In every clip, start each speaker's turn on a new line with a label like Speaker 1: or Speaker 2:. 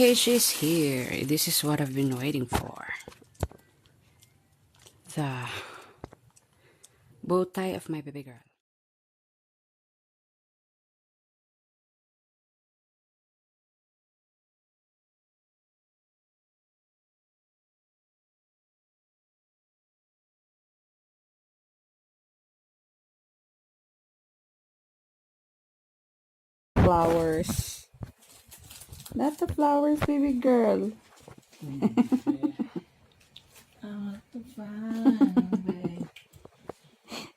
Speaker 1: Okay, she's here. This is what I've been waiting for. The bow tie of my baby girl.
Speaker 2: Flowers. Not the flowers, baby girl.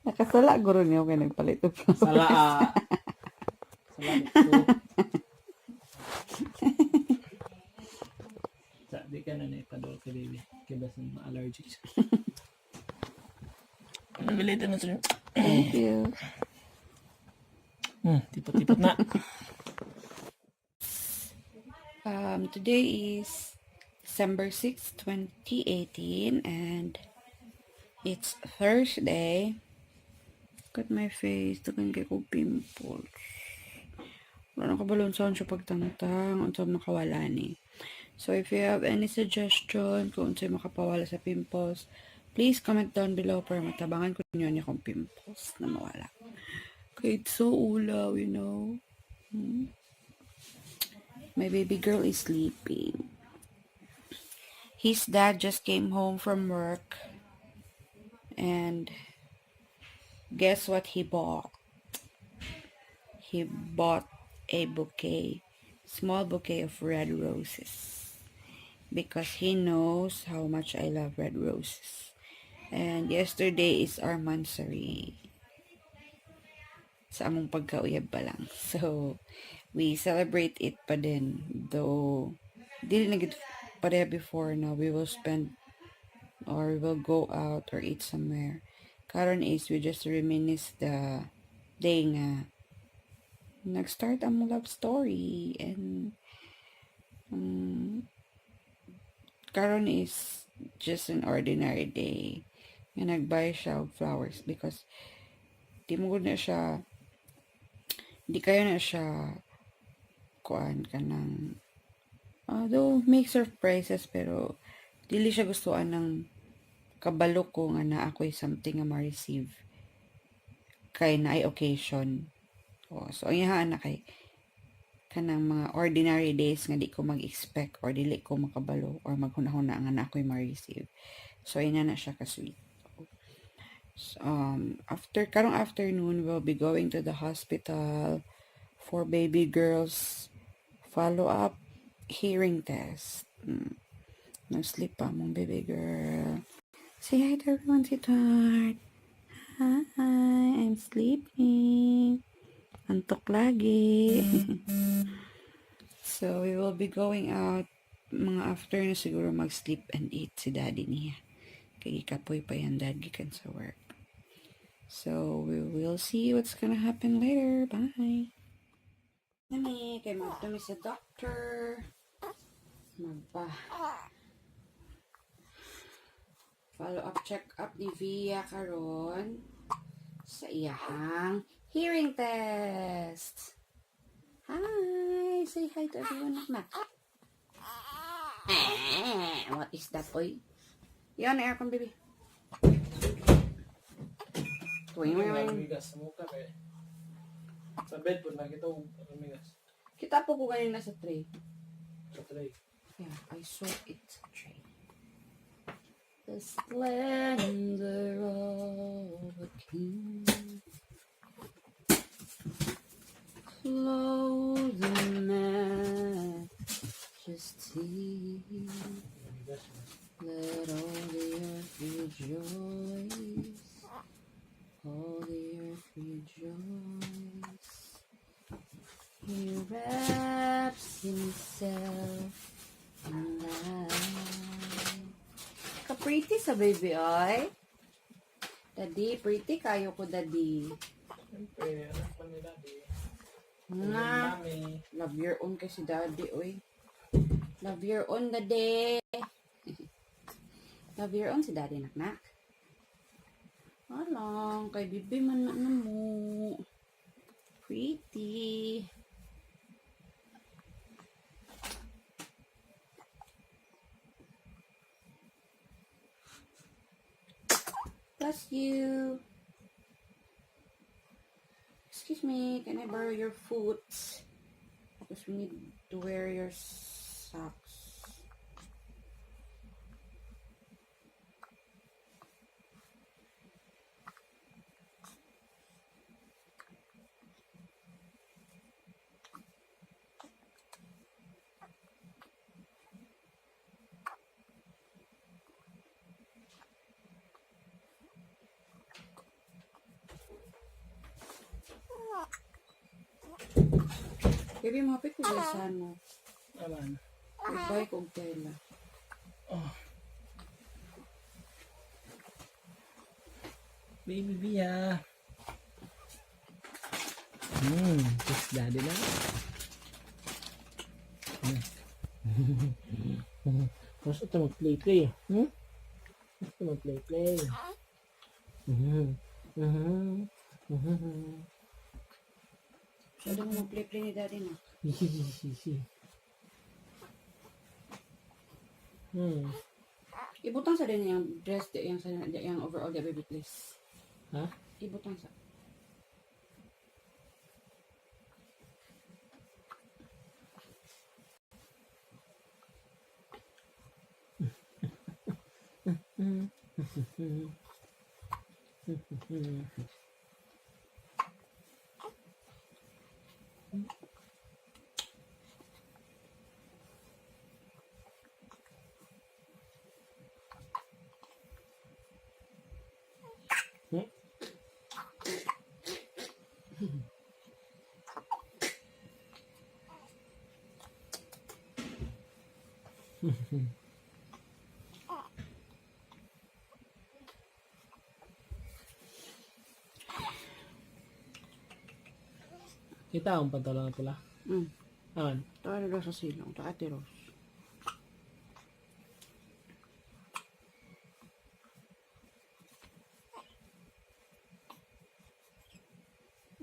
Speaker 2: Nakasala guro niyo kay nagpalit og flowers.
Speaker 3: Sala, sala dito. Di ka na naipadol ka, baby. Kaya basta ma-allergic siya. Nabilitan na siya.
Speaker 2: Thank you.
Speaker 3: Tipot-tipot na.
Speaker 1: Today is December 6, 2018, and it's Thursday. Look at my face. Tagan kay ko pimples. Wala na kabalon saan siya pagtangtang. Unsab nakawala ni. So if you have any suggestion kung unsay makapawala sa pimples, please comment down below para matabangan ko ninyo niya kung pimples na mawala. Kaya it's so ulaw, you know. My baby girl is sleeping. His dad just came home from work. And guess what he bought? He bought a bouquet. Small bouquet of red roses. Because he knows how much I love red roses. And yesterday is our mansary. Sa among pagkauyab pa lang. So, we celebrate it pa din. Though, dili na gid pareha before na we will spend or we will go out or eat somewhere. Karon is we just reminisce the day nga nag-start ang love story and karon is just an ordinary day nga nag-buy siya og flowers because di mo gud na siya di kayo na siya kuan kanang although make surprises pero dili siya gustuan ng kabalo ko nga na ako'y something nga ma-receive kay na ay occasion. So ang yahaan na kay kanang mga ordinary days nga di ko mag-expect or dili ko makabalo or maghunahuna nga na ako'y ma-receive. So ina na siya ka-sweet. So, after karong afternoon we'll be going to the hospital for baby girls follow-up hearing test. Nag-sleep pa mong baby girl. Say hi to everyone, sweetheart. Hi, I'm sleeping. Antok lagi. So, we will be going out mga after na siguro mag-sleep and eat si daddy niya. Kaya kapoy pa yan dad gikan sa work. So, we will see what's gonna happen later. Bye. Nami, kay magtumi sa doctor. Follow up check up ni Via karon sa iyahang hearing test. Hi, say hi to everyone, Naknak. What is that, oy? Yan, aircon, baby. Tuwing mo yung...
Speaker 3: Lumigas sa mukha kaya. Sa bed po, nakita ko lumigas.
Speaker 1: Kita po ko kanina sa tray.
Speaker 3: Sa tray.
Speaker 1: Yeah, I saw it sa tray. The splendor of a king, clothed in majesty. Let all the earth rejoice. All the earth rejoice. He wraps himself in light. Ka-pretty sa baby, ay. Daddy, pretty kayo ko, daddy.
Speaker 3: Siyempre, anak pa ni daddy.
Speaker 1: Nga.
Speaker 3: Mami.
Speaker 1: Love your own kasi daddy, oy. Love your own, daddy. Love your own si daddy, naknak. Alang, kay bibi man na mo. Pretty. ask you? Excuse me, can I borrow your foot? Because we need to wear your socks. Baby, mapit ko gasan mo.
Speaker 3: Aman.
Speaker 1: Goodbye ko tela.
Speaker 3: Oh. Baby Bia. Kiss daddy na. Gusto ito mag-play-play. Gusto mag-play-play.
Speaker 1: Masyado mo mag-play-play ni daddy na. Ibutang sa din yung dress, yung overall, the baby, please.
Speaker 3: Ha?
Speaker 1: Ibutang sa.
Speaker 3: Kita ang pantalon na pula. Aman.
Speaker 1: Ito ano daw sa silong. Ito ate Rose.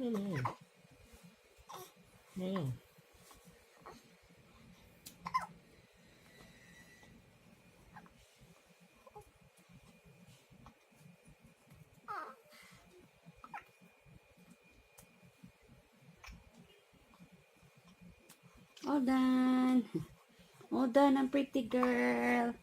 Speaker 3: Ano? Ano?
Speaker 1: All done. All done, I'm pretty girl.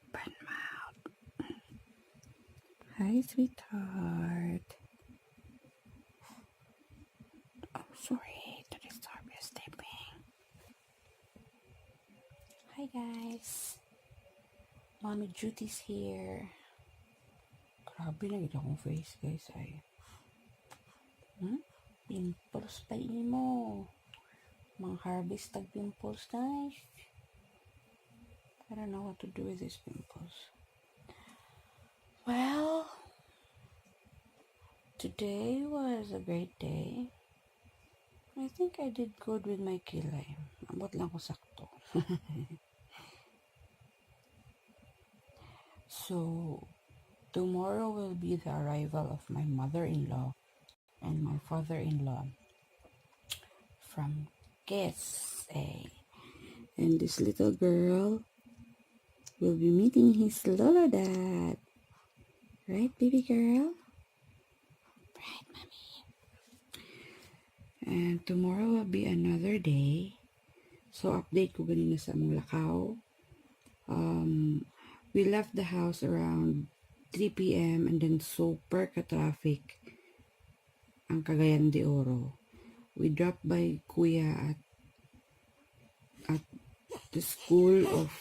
Speaker 1: Open mouth. Hi, sweetheart. Oh, sorry to disturb you sleeping. Hi, guys. Mommy Judy's here. Grabe na gid akong face, guys. Ay. Pimples pa mo. Mga harvest tag pimples, guys. I don't know what to do with these pimples. Well, today was a great day. I think I did good with my kilay. Abot lang ko sakto. So, tomorrow will be the arrival of my mother-in-law and my father-in-law from KSA. And this little girl will be meeting his Lola dad. Right, baby girl? Right, mommy. And tomorrow will be another day. So, update ko ganina sa among lakaw. We left the house around 3 p.m. and then super ka-traffic ang Cagayan de Oro. We dropped by Kuya at the school of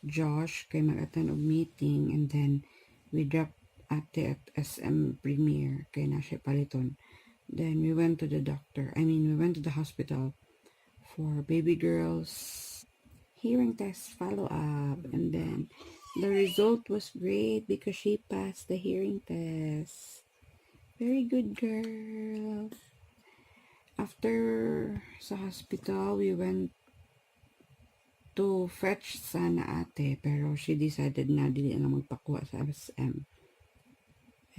Speaker 1: Josh kay mag-attend of meeting, and then we dropped ate at SM Premier kay na siya paliton. Then we went to the doctor. We went to the hospital for baby girl's hearing test follow-up, and then the result was great because she passed the hearing test. Very good girl. After sa hospital, we went to fetch sana ate, pero she decided na dili na magpakuha sa SM.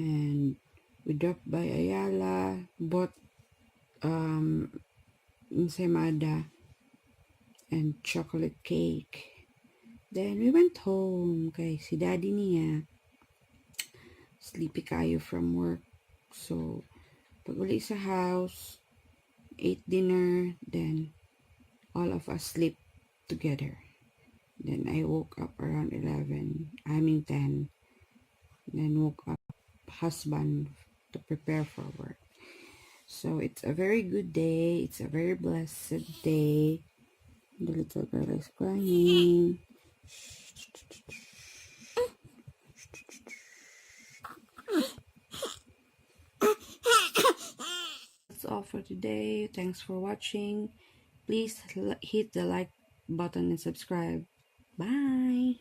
Speaker 1: And we dropped by Ayala, bought ensaymada and chocolate cake. Then we went home kay si daddy niya sleepy kayo from work. So, pag uli sa house, ate dinner, then all of us sleep together. Then I woke up around 10. Then woke up husband to prepare for work. So it's a very good day. It's a very blessed day. The little girl is crying. That's all for today. Thanks for watching. Please hit the like button and subscribe. Bye.